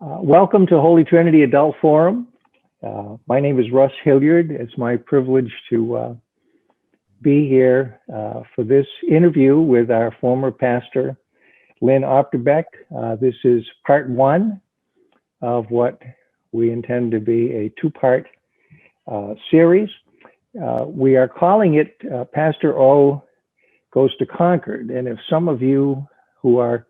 Welcome to Holy Trinity Adult Forum. My name is Russ Hilliard. It's my privilege to be here for this interview with our former pastor, Lynn Opterbeck. This is part one of what we intend to be a two-part series. We are calling it Pastor O Goes to Concord. And if some of you who are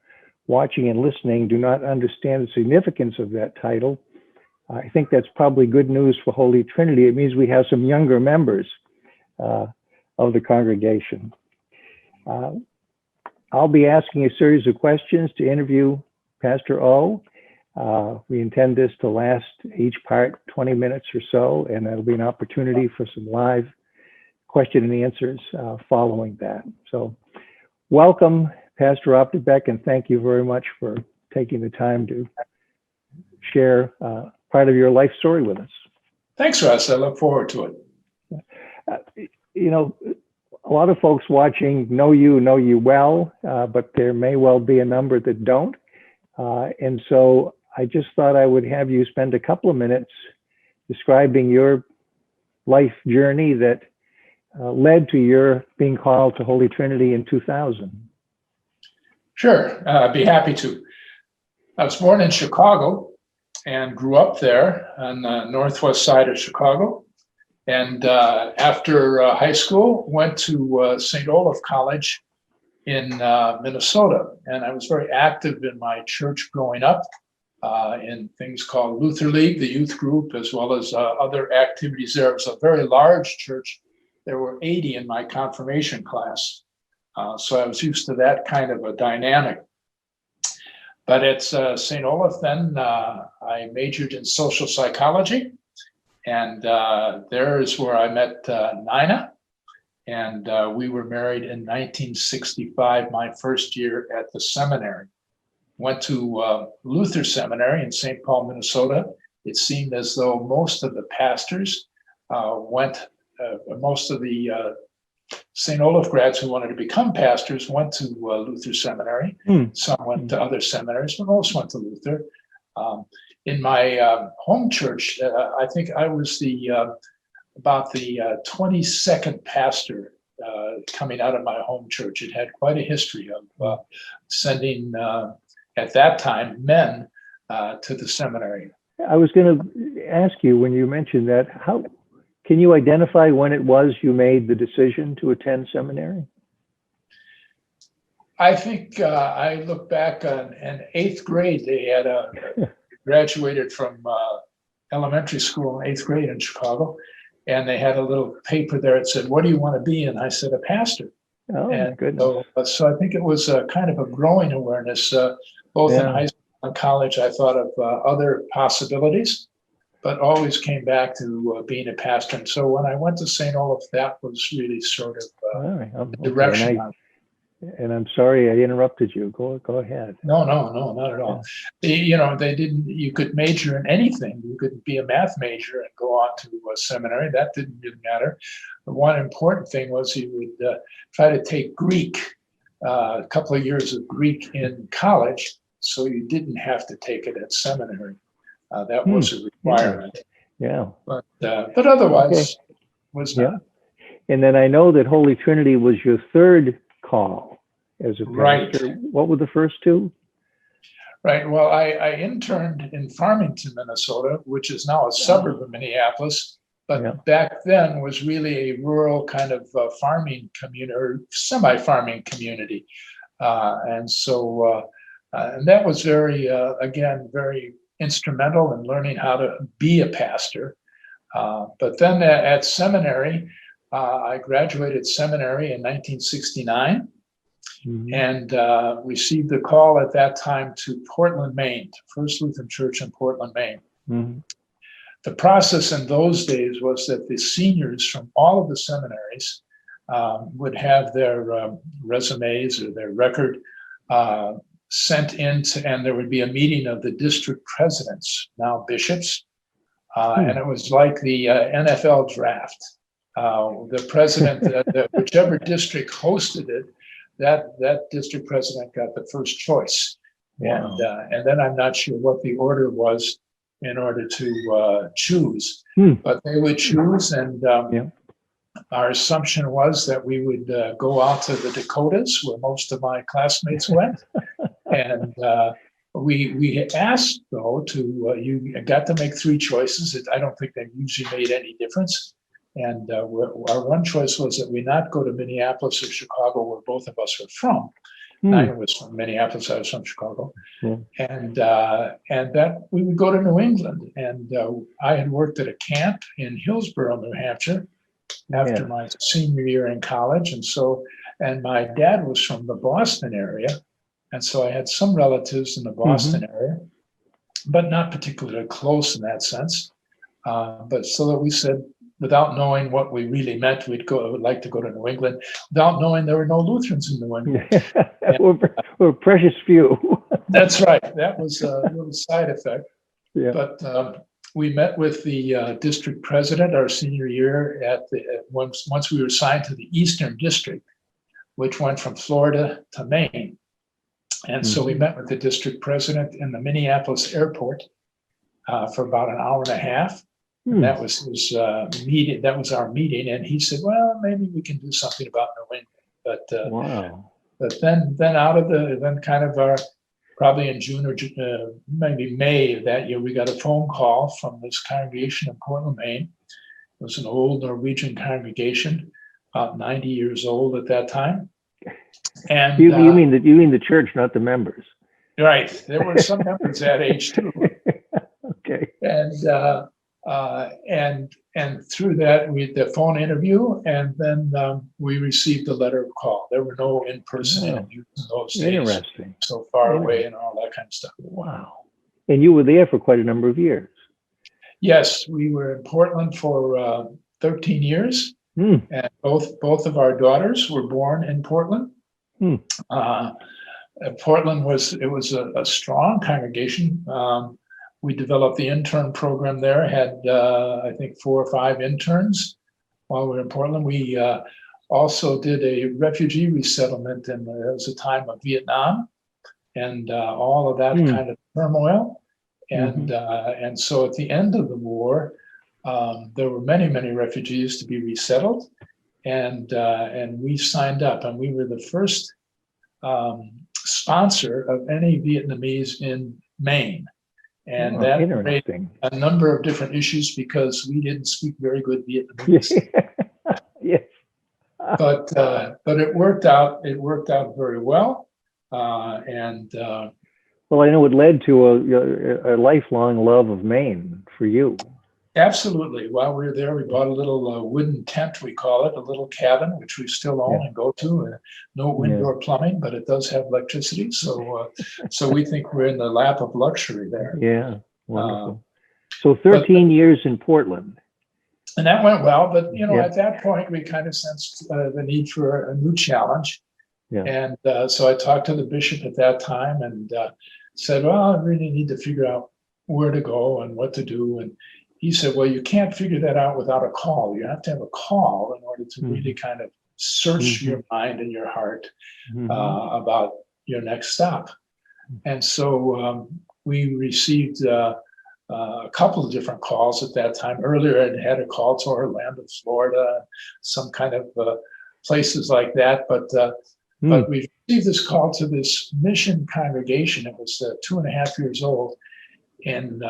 watching and listening do not understand the significance of that title, I think that's probably good news for Holy Trinity. It means we have some younger members of the congregation. I'll be asking a series of questions to interview Pastor O. We intend this to last each part 20 minutes or so, and there'll be an opportunity for some live question and answers following that. So welcome, Pastor Opterbeck, and thank you very much for taking the time to share part of your life story with us. Thanks, Russ. I look forward to it. You know, a lot of folks watching know you well, but there may well be a number that don't. And so I just thought I would have you spend a couple of minutes describing your life journey that led to your being called to Holy Trinity in 2000. Sure, I'd be happy to. I was born in Chicago and grew up there on the northwest side of Chicago. And after high school, went to St. Olaf College in Minnesota. And I was very active in my church growing up in things called Luther League, the youth group, as well as other activities there. It was a very large church. There were 80 in my confirmation class. So I was used to that kind of a dynamic. But at St. Olaf then, I majored in social psychology. And there is where I met Nina. And we were married in 1965, my first year at the seminary. Went to Luther Seminary in St. Paul, Minnesota. It seemed as though most of the pastors most of the St. Olaf grads who wanted to become pastors went to Luther Seminary. Some went to other seminaries, but most went to Luther. In my home church, I think I was about the 22nd pastor coming out of my home church. It had quite a history of sending, at that time, men to the seminary. I was going to ask you, when you mentioned that, how can you identify when it was you made the decision to attend seminary? I think I look back on in 8th grade, they had graduated from elementary school in 8th grade in Chicago, and they had a little paper there that said, "What do you want to be?" And I said, "A pastor." Oh, and goodness. So I think it was kind of a growing awareness, both in high school and college. I thought of other possibilities, but always came back to being a pastor. And so when I went to St. Olaf, that was really sort of the direction. And I'm sorry I interrupted you. Go ahead. No, not at all. They didn't. You could major in anything. You could be a math major and go on to a seminary. That didn't really matter. The one important thing was you would try to take Greek, a couple of years of Greek in college, so you didn't have to take it at seminary. That was a requirement. Yeah. But otherwise, was not. And then I know that Holy Trinity was your third call as a pastor. Right. What were the first two? Right. Well, I interned in Farmington, Minnesota, which is now a suburb of Minneapolis, but back then was really a rural kind of farming community or semi-farming community. And that was very instrumental in learning how to be a pastor. But then at seminary, I graduated seminary in 1969 and received the call at that time to Portland, Maine, First Lutheran Church in Portland, Maine. The process in those days was that the seniors from all of the seminaries would have their resumes or their record sent in, and there would be a meeting of the district presidents, now bishops, and it was like the NFL draft. The president, whichever district hosted it, that district president got the first choice. And then I'm not sure what the order was in order to choose, but they would choose, and our assumption was that we would go out to the Dakotas, where most of my classmates went, and we had asked though to you got to make three choices. I don't think that usually made any difference. And our one choice was that we not go to Minneapolis or Chicago, where both of us were from. I was from Minneapolis, I was from Chicago. And that we would go to New England. And I had worked at a camp in Hillsborough, New Hampshire, after my senior year in college. And my dad was from the Boston area. And so I had some relatives in the Boston area, but not particularly close in that sense. But so that we said, without knowing what we really meant, would like to go to New England, without knowing there were no Lutherans in New England. We're precious few. That's right. That was a little side effect. But we met with the district president our senior year once we were assigned to the Eastern District, which went from Florida to Maine. And so we met with the district president in the Minneapolis airport for about an hour and a half. And that was his meeting. That was our meeting. And he said, well, maybe we can do something about New England. But then out of then kind of probably in June or maybe May of that year, we got a phone call from this congregation in Portland, Maine. It was an old Norwegian congregation, about 90 years old at that time. And you mean the church, not the members? Right. There were some members that age too. Okay. And through that, we had the phone interview, and then we received a letter of call. There were no in-person interviews in those days. Interesting. So far away and all that kind of stuff. Wow. And you were there for quite a number of years. Yes, we were in Portland for 13 years, and both of our daughters were born in Portland. Portland was a strong congregation. We developed the intern program there, had I think 4 or 5 interns while we were in Portland. We also did a refugee resettlement, and it was a time of Vietnam and all of that kind of turmoil. And so at the end of the war, there were many, many refugees to be resettled, and we signed up, and we were the first sponsor of any Vietnamese in Maine. And that raised a number of different issues because we didn't speak very good Vietnamese. Yes. But it worked out. It worked out very well. Well, I know it led to a lifelong love of Maine for you. Absolutely. While we were there, we bought a little wooden tent, we call it, a little cabin, which we still own and go to. No indoor plumbing, but it does have electricity. So we think we're in the lap of luxury there. Yeah, wonderful. So 13 years in Portland. And that went well, but at that point, we kind of sensed the need for a new challenge. And so I talked to the bishop at that time and said, well, I really need to figure out where to go and what to do. And he said, well, you can't figure that out without a call. You have to have a call in order to really kind of search your mind and your heart about your next stop. And so we received a couple of different calls at that time. Earlier, I had a call to Orlando, Florida, some kind of places like that. But we received this call to this mission congregation. It was 2.5 years old in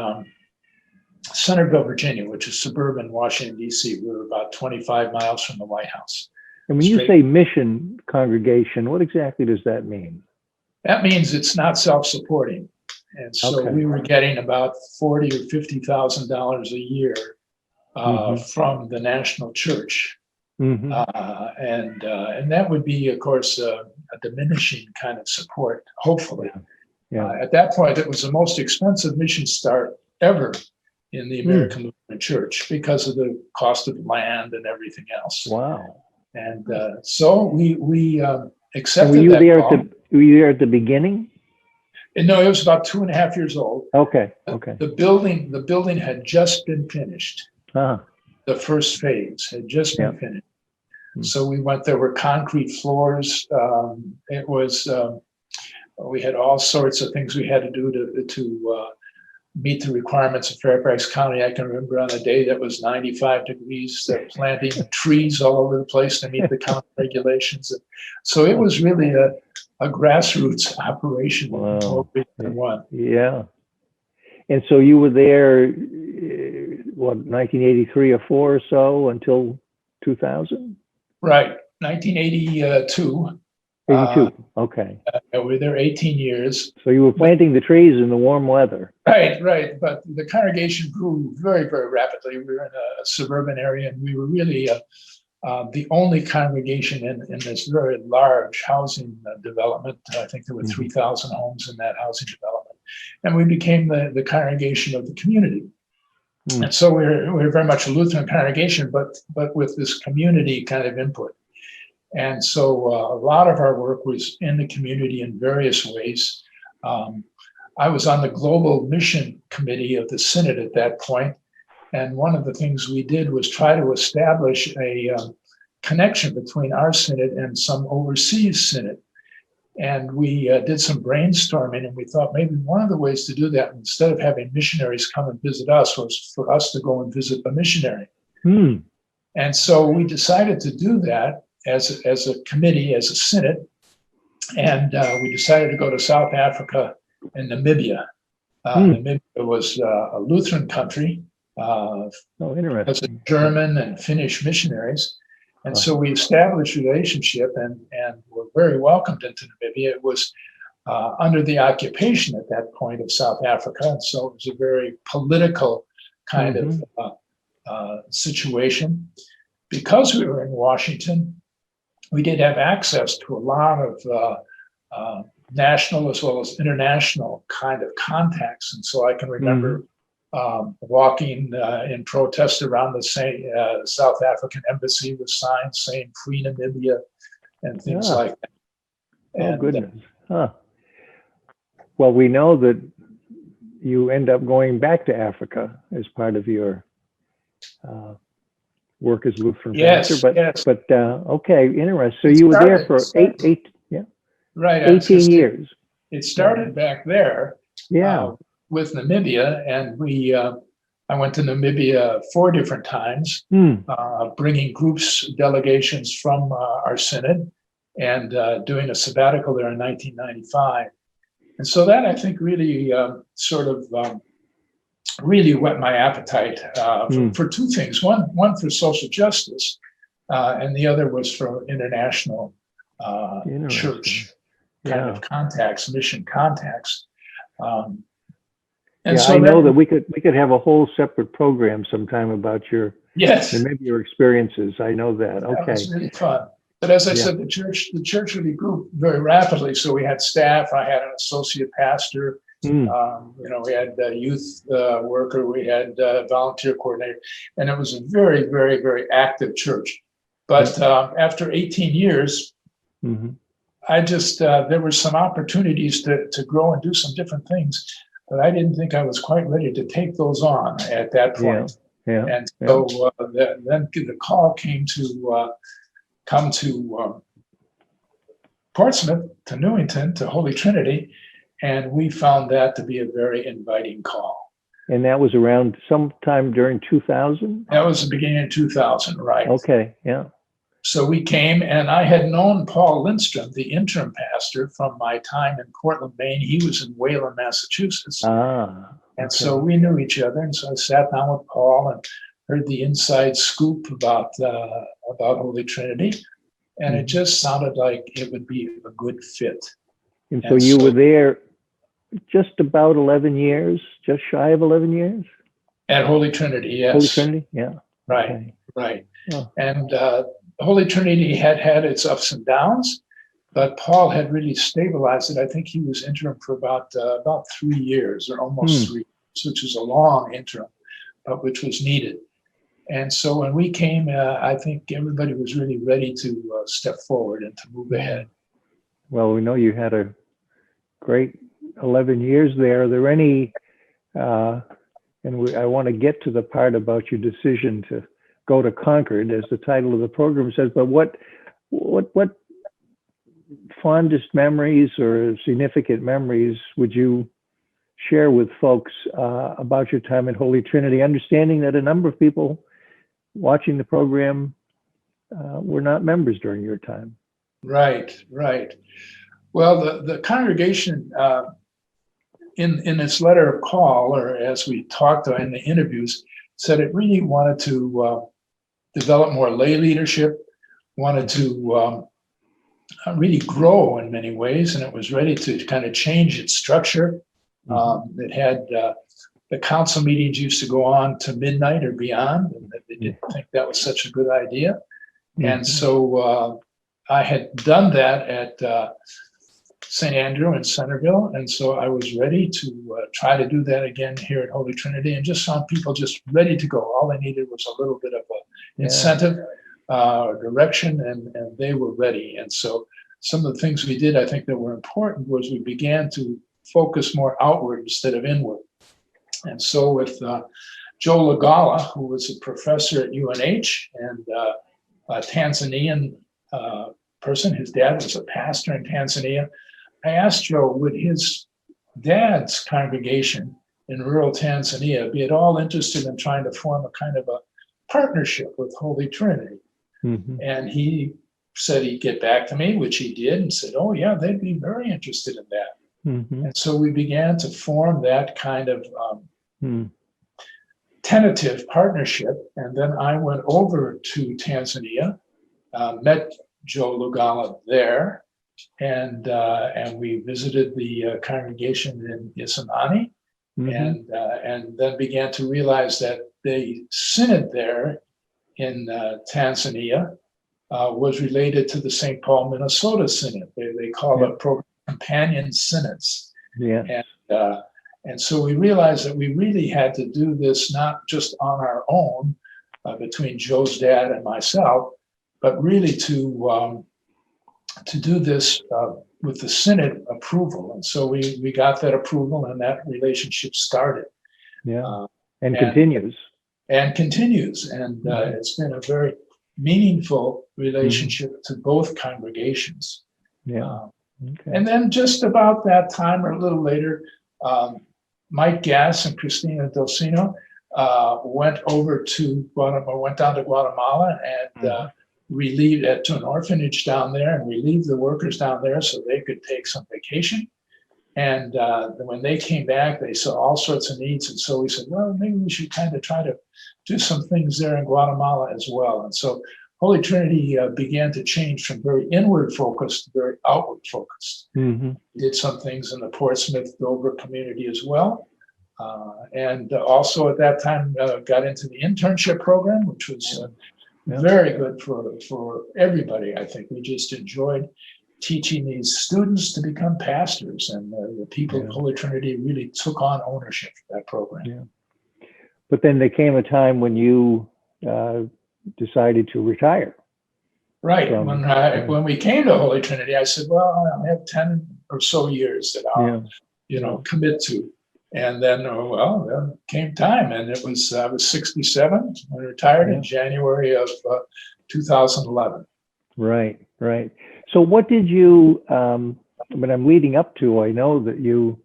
Centerville, Virginia, which is suburban Washington, D.C. We were about 25 miles from the White House. And when you say mission congregation, what exactly does that mean? That means it's not self-supporting. And so we were getting about $40,000 or $50,000 a year from the national church. And that would be, of course, a diminishing kind of support, hopefully. At that point, it was the most expensive mission start ever in the American Lutheran Church because of the cost of land and everything else. Wow. And so we accepted were you that there call. Were you there at the beginning? And no, it was about 2.5 years old. Okay. The building had just been finished. The first phase had just been finished. So we went, there were concrete floors. It was We had all sorts of things we had to do to meet the requirements of Fairfax County. I can remember on a day that was 95 degrees, planting trees all over the place to meet the county regulations. So it was really a grassroots operation. Wow. One. Yeah. And so you were there, what, 1983 or 4 or so until 2000? Right, 1982. 82. Okay. We were there 18 years. So you were planting the trees in the warm weather. Right. But the congregation grew very, very rapidly. We were in a suburban area, and we were really the only congregation in this very large housing development. I think there were 3,000 homes in that housing development. And we became the congregation of the community. And so we're very much a Lutheran congregation, but with this community kind of input. And so a lot of our work was in the community in various ways. I was on the Global Mission Committee of the Synod at that point. And one of the things we did was try to establish a connection between our synod and some overseas synod. And we did some brainstorming, and we thought maybe one of the ways to do that, instead of having missionaries come and visit us, was for us to go and visit a missionary. And so we decided to do that as a committee, as a synod. And we decided to go to South Africa and Namibia. Namibia was a Lutheran country. Interesting. As a German and Finnish missionaries. And so we established a relationship and were very welcomed into Namibia. It was under the occupation at that point of South Africa. And so it was a very political kind of situation. Because we were in Washington, we did have access to a lot of national as well as international kind of contacts. And so I can remember walking in protest around the South African embassy with signs saying "Free Namibia" and things like that. And, goodness. Well, we know that you end up going back to Africa as part of your work as Lutheran pastor. But okay, interesting. So you were there for 18 years. It started back there. With Namibia, and I went to Namibia 4 different times, bringing delegations from our synod, and doing a sabbatical there in 1995. And so that, I think, really really whet my appetite for 2 things. One for social justice, and the other was for international church kind of contacts, mission contacts. And so I know that we could have a whole separate program sometime about your maybe your experiences. I know that. Okay, that was really fun. But as I said, the church really grew very rapidly. So we had staff. I had an associate pastor. We had a youth worker. We had a volunteer coordinator, and it was a very, very, very active church. But after 18 years, I just there were some opportunities to grow and do some different things. But I didn't think I was quite ready to take those on at that point. And so then the call came to come to Portsmouth, to Newington, to Holy Trinity, and we found that to be a very inviting call. And that was around sometime during 2000? That was the beginning of 2000, right. Okay, yeah. So we came, and I had known Paul Lindstrom, the interim pastor, from my time in Portland, Maine. He was in Wayland, Massachusetts. And so we knew each other. And so I sat down with Paul and heard the inside scoop about Holy Trinity. And it just sounded like it would be a good fit. And so you were there just about 11 years, just shy of 11 years? At Holy Trinity, yes. Holy Trinity, yeah. Right. Oh. And Holy Trinity had its ups and downs, but Paul had really stabilized it. I think he was interim for about 3 years, or almost 3 years, which is a long interim, but which was needed. And so when we came, I think everybody was really ready to step forward and to move ahead. Well, we know you had a great 11 years there. Are there any, I want to get to the part about your decision to go to Concord, as the title of the program says, but what fondest memories or significant memories would you share with folks about your time at Holy Trinity, understanding that a number of people watching the program were not members during your time? Right, right. Well, the congregation, in its letter of call, or as we talked in the interviews, said it really wanted to develop more lay leadership, wanted to really grow in many ways, and it was ready to kind of change its structure. It had the council meetings used to go on to midnight or beyond, and they didn't think that was such a good idea. And so I had done that at St. Andrew in Centerville, and so I was ready to try to do that again here at Holy Trinity, and just found people just ready to go. All they needed was a little bit of an incentive, direction, and they were ready. And so some of the things we did, I think, that were important was we began to focus more outward instead of inward. And so with Joe Lagala, who was a professor at UNH and a Tanzanian person, his dad was a pastor in Tanzania, I asked Joe, would his dad's congregation in rural Tanzania be at all interested in trying to form a kind of a partnership with Holy Trinity? And he said he'd get back to me, which he did, and said, oh yeah, they'd be very interested in that. And so we began to form that kind of tentative partnership. And then I went over to Tanzania, met Joe Lugala there, and we visited the congregation in Isimani, and then began to realize that the synod there in Tanzania was related to the St. Paul, Minnesota Synod. They call it companion synods. And so we realized that we really had to do this not just on our own between Joe's dad and myself, but really to do this with the synod approval. And so we got that approval, and that relationship started. And continues. And continues. And it's been a very meaningful relationship to both congregations. And then just about that time or a little later, Mike Gass and Christina Delcino went over to Guatemala, went down to Guatemala and relieved to an orphanage down there and relieved the workers down there so they could take some vacation. And when they came back, they saw all sorts of needs. And so we said, well, maybe we should kind of try to do some things there in Guatemala as well. And so Holy Trinity began to change from very inward focused to very outward focused. Did some things in the Portsmouth Dover community as well. And also at that time got into the internship program, which was very good for everybody. I think we just enjoyed teaching these students to become pastors, and the people of Holy Trinity really took on ownership of that program. But then there came a time when you decided to retire. Right. When we came to Holy Trinity, I said, well, I have 10 or so years that I'll commit to. And then, there came time, and I was 67 when I retired in January of 2011. Right. So what did you, when I'm leading up to, I know that you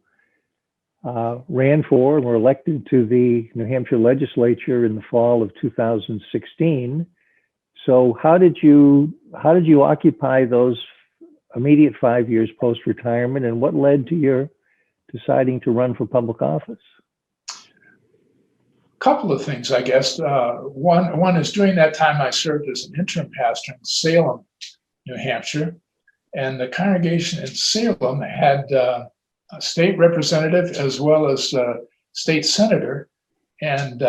ran for and were elected to the New Hampshire legislature in the fall of 2016. So how did you occupy those immediate 5 years post-retirement, and what led to your deciding to run for public office? Couple of things, I guess. One is during that time I served as an interim pastor in Salem, New Hampshire, and the congregation in Salem had a state representative as well as a state senator, and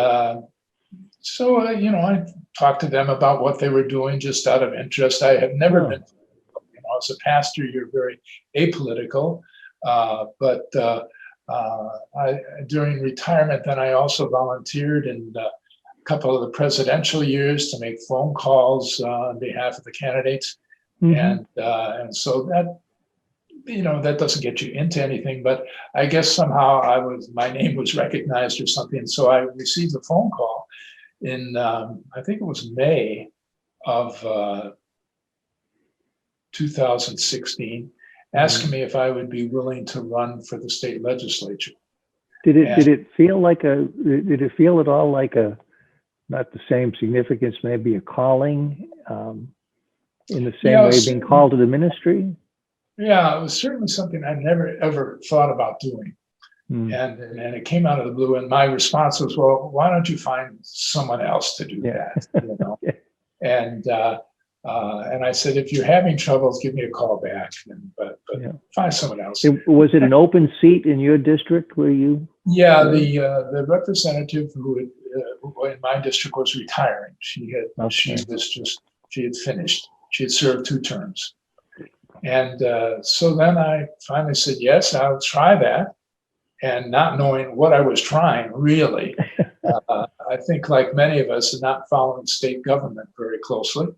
so I talked to them about what they were doing just out of interest. I had never been, as a pastor, you're very apolitical, but during retirement, then I also volunteered in a couple of the presidential years to make phone calls on behalf of the candidates. And so that, that doesn't get you into anything, but I guess somehow my name was recognized or something. So I received a phone call in, I think it was May of 2016, asking me if I would be willing to run for the state legislature. Did it feel at all like a, not the same significance, maybe a calling, in the same way being called to the ministry? Yeah, it was certainly something I never ever thought about doing. And it came out of the blue, and my response was, well, why don't you find someone else to do that? You know? And I said, if you're having troubles, give me a call back, but find someone else. Was it an open seat in your district where you? Yeah, the representative who in my district was retiring. She had finished. She had served 2 terms. And so then I finally said, yes, I'll try that. And not knowing what I was trying, really, I think like many of us, not following state government very closely.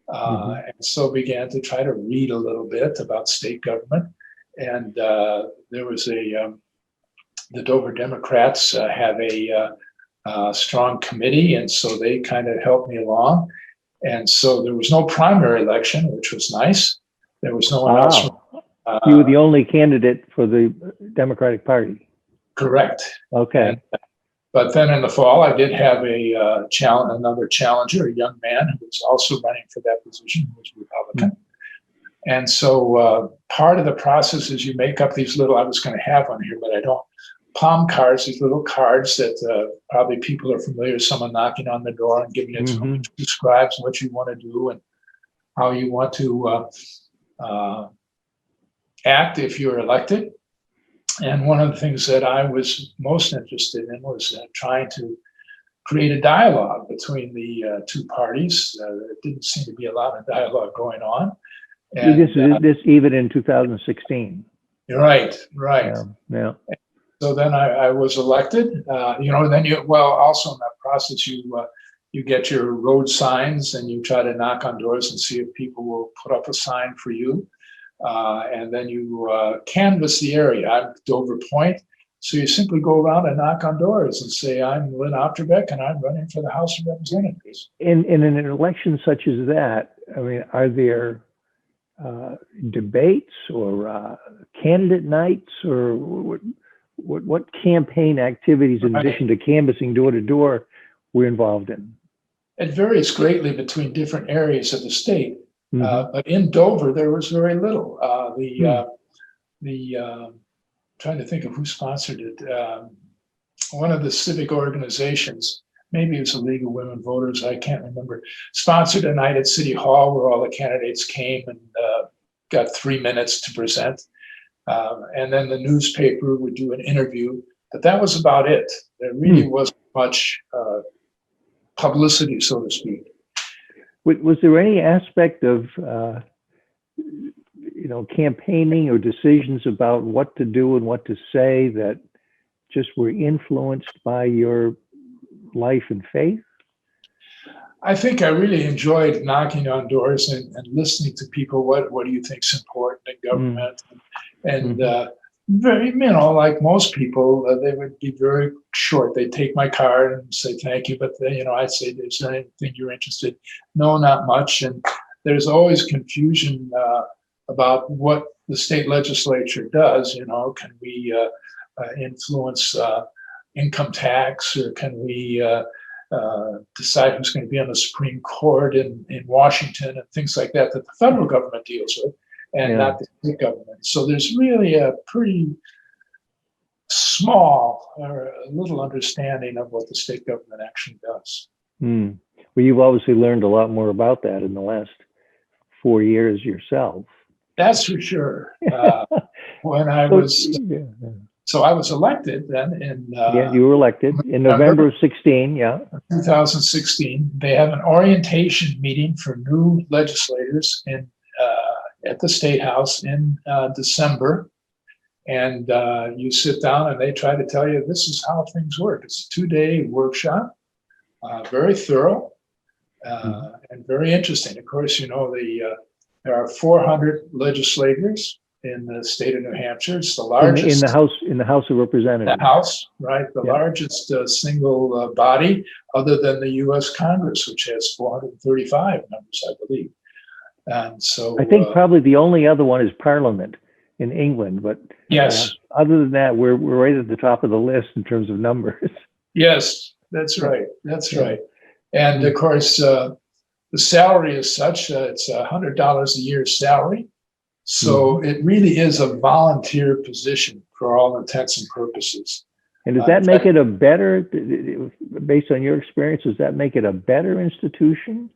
And so began to try to read a little bit about state government. And there was the Dover Democrats have a strong committee, and so they kind of helped me along. And so there was no primary election, which was nice. There was no one else. You were the only candidate for the Democratic Party. Correct. Okay. But then in the fall, I did have another challenger, a young man who was also running for that position, who was Republican. And so part of the process is you make up these little, I was going to have one here, but I don't, palm cards, these little cards that probably people are familiar with, someone knocking on the door and giving it to describes what you want to do and how you want to act if you're elected. And one of the things that I was most interested in was trying to create a dialogue between the 2 parties. There didn't seem to be a lot of dialogue going on. And, this even in 2016. Right. Yeah. So then I was elected. Then also in that process, you get your road signs and you try to knock on doors and see if people will put up a sign for you. And then you canvass the area. I'm Dover Point, so you simply go around and knock on doors and say, I'm Lynn Ochterbeck and I'm running for the House of Representatives. In an election such as that, I mean, are there debates or candidate nights, or what campaign activities, in addition to canvassing door to door, were involved in? It varies greatly between different areas of the state. But in Dover, there was very little. Trying to think of who sponsored it. One of the civic organizations, maybe it was the League of Women Voters, I can't remember, sponsored a night at City Hall where all the candidates came and got 3 minutes to present. And then the newspaper would do an interview, but that was about it. There really wasn't much publicity, so to speak. Was there any aspect of, campaigning or decisions about what to do and what to say that just were influenced by your life and faith? I think I really enjoyed knocking on doors and listening to people. What do you think is important in government? And very, like most people, they would be very short. They'd take my card and say thank you, but I'd say, is there anything you're interested? No, not much. And there's always confusion about what the state legislature does. Can we influence income tax, or can we decide who's going to be on the Supreme Court in Washington and things like that the federal government deals with, and not the state government. So there's really a pretty small or a little understanding of what the state government actually does. Well, you've obviously learned a lot more about that in the last 4 years yourself. That's for sure. When I was So I was elected then in you were elected in November of 16, 2016. They have an orientation meeting for new legislators in at the State House in December. And you sit down and they try to tell you this is how things work. It's a 2-day workshop, very thorough and very interesting. Of course, there are 400 legislators in the state of New Hampshire. It's the largest in the House of Representatives. The House, right? The largest single body, other than the U.S. Congress, which has 435 members, I believe. And so I think probably the only other one is Parliament in England, but yes, other than that, we're right at the top of the list in terms of numbers. yes, that's right. That's Yeah. right. And of course, the salary is such, it's $100 a year salary. So it really is a volunteer position for all intents and purposes. And does that make it a better, based on your experience, does that make it a better institution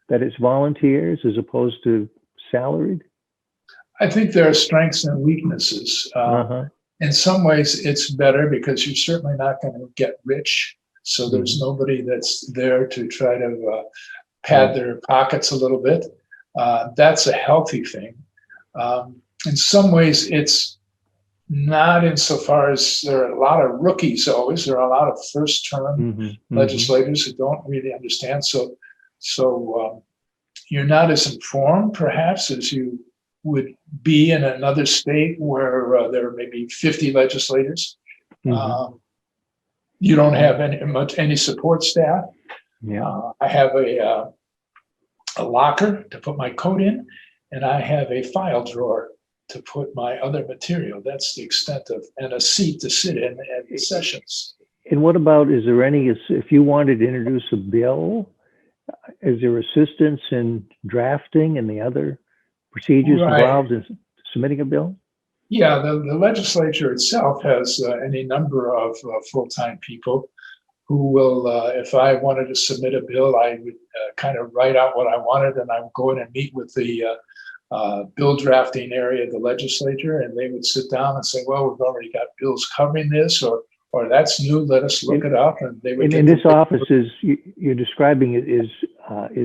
that it's volunteers as opposed to salaried? I think there are strengths and weaknesses. In some ways, it's better because you're certainly not going to get rich. So there's nobody that's there to try to pad their pockets a little bit. That's a healthy thing. In some ways, it's not insofar as there are a lot of rookies always. There are a lot of first-term legislators who don't really understand. So you're not as informed, perhaps, as you would be in another state where there are maybe 50 legislators. You don't have any support staff. I have a locker to put my coat in, and I have a file drawer to put my other material. That's the extent of, and a seat to sit in at sessions. And what about, is there any, if you wanted to introduce a bill, is there assistance in drafting and the other procedures involved in submitting a bill? Yeah, the legislature itself has any number of full-time people who will, if I wanted to submit a bill, I would kind of write out what I wanted, and I would go in and meet with the bill drafting area of the legislature, and they would sit down and say, well, we've already got bills covering this, or that's new, let us look it up. And they would. And this office is, you're describing it is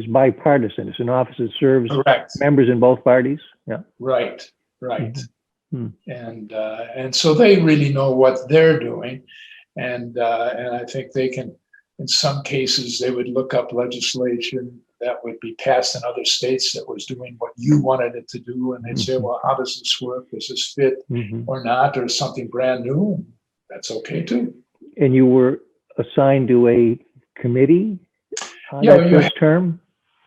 bipartisan. It's an office that serves members in both parties. Yeah. Right. And so they really know what they're doing. And I think they can, in some cases, they would look up legislation that would be passed in other states that was doing what you wanted it to do. And they'd say, well, how does this work? Does this fit or not? Or something brand new? And that's okay too. And you were assigned to a committee that first term?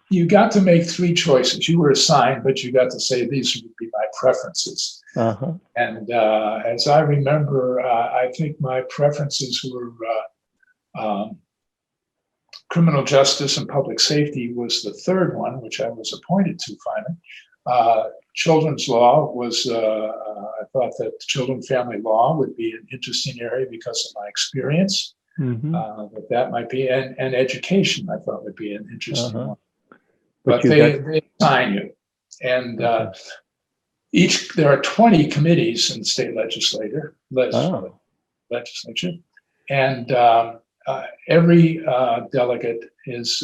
You got to make three choices. You were assigned, but you got to say, these would be my preferences. And as I remember, I think my preferences were criminal justice and public safety was the third one, which I was appointed to finally. Children's law was, I thought that children family law would be an interesting area because of my experience. That might be, and education I thought would be an interesting one. But they assign you. And there are 20 committees in the state legislature. And every delegate is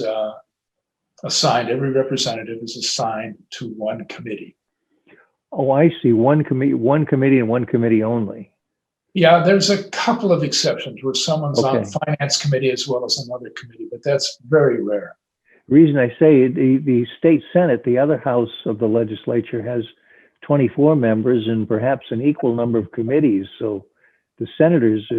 assigned, every representative is assigned to one committee. Oh, I see. One committee and one committee only. Yeah, there's a couple of exceptions where someone's on the finance committee as well as another committee, but that's very rare. The reason I say the state Senate, the other house of the legislature, has 24 members and perhaps an equal number of committees. So the senators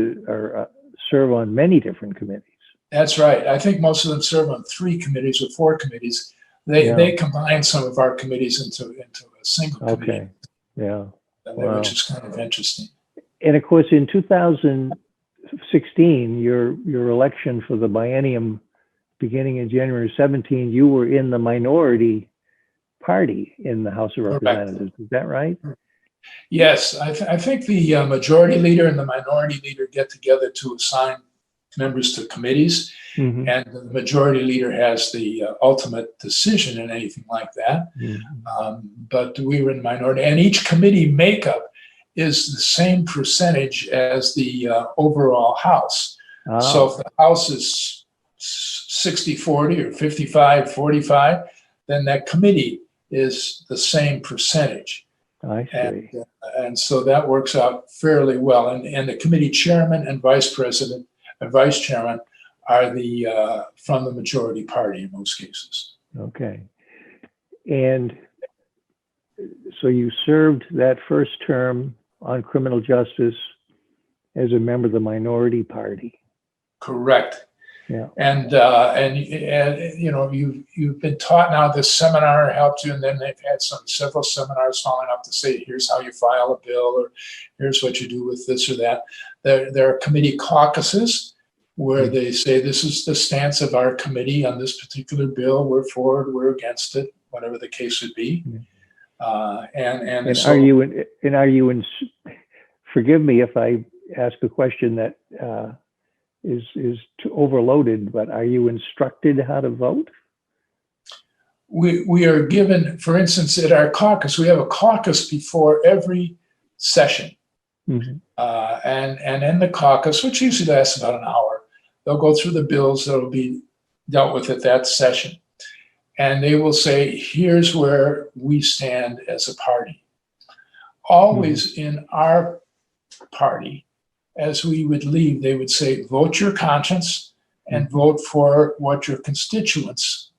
serve on many different committees. That's right. I think most of them serve on 3 committees or 4 committees. They combine some of our committees into a single committee. Which is kind of interesting. And of course, in 2016, your election for the biennium beginning in January 17, you were in the minority party in the House of Representatives. Is that right? Yes, I think the majority leader and the minority leader get together to assign members to committees, and the majority leader has the ultimate decision in anything like that. But we were in minority, and each committee makeup is the same percentage as the overall House. So if the House is 60-40 or 55-45, then that committee is the same percentage. I see. And so that works out fairly well. And the committee chairman and vice president and vice chairman are from the majority party in most cases. Okay. And so you served that first term on criminal justice as a member of the minority party. Correct. Yeah. And you know, you've been taught now. This seminar helped you, and then they've had several seminars following up to say, here's how you file a bill, or here's what you do with this or that. There are committee caucuses where they say, this is the stance of our committee on this particular bill. We're for it, we're against it, whatever the case would be. And so, are you in? Forgive me if I ask a question that is too overloaded, but are you instructed how to vote? we are given, for instance, at our caucus, we have a caucus before every session. Mm-hmm. And in the caucus, which usually lasts about an hour, they'll go through the bills that will be dealt with at that session. And they will say, here's where we stand as a party. Always in our party, as we would leave, they would say, vote your conscience and vote for what your constituents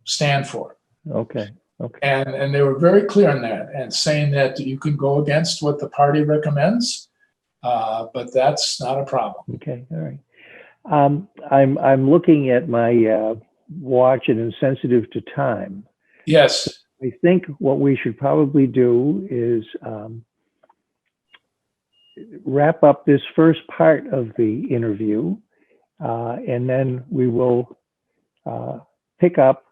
stand for. Okay. Okay. And they were very clear on that, and saying that you can go against what the party recommends, but that's not a problem. Okay. All right. I'm looking at my watch and I'm sensitive to time. Yes. I think what we should probably do is wrap up this first part of the interview, and then we will pick up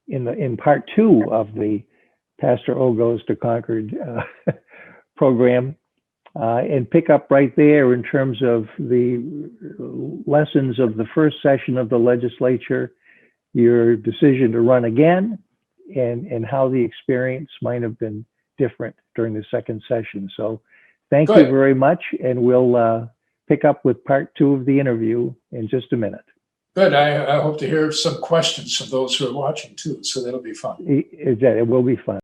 in part two of the Pastor O Goes to Concord program, and pick up right there in terms of the lessons of the first session of the legislature, your decision to run again, and how the experience might have been different during the second session. So thank you very much, and we'll pick up with part two of the interview in just a minute. Good. I hope to hear some questions from those who are watching too, so that'll be fun. It will be fun.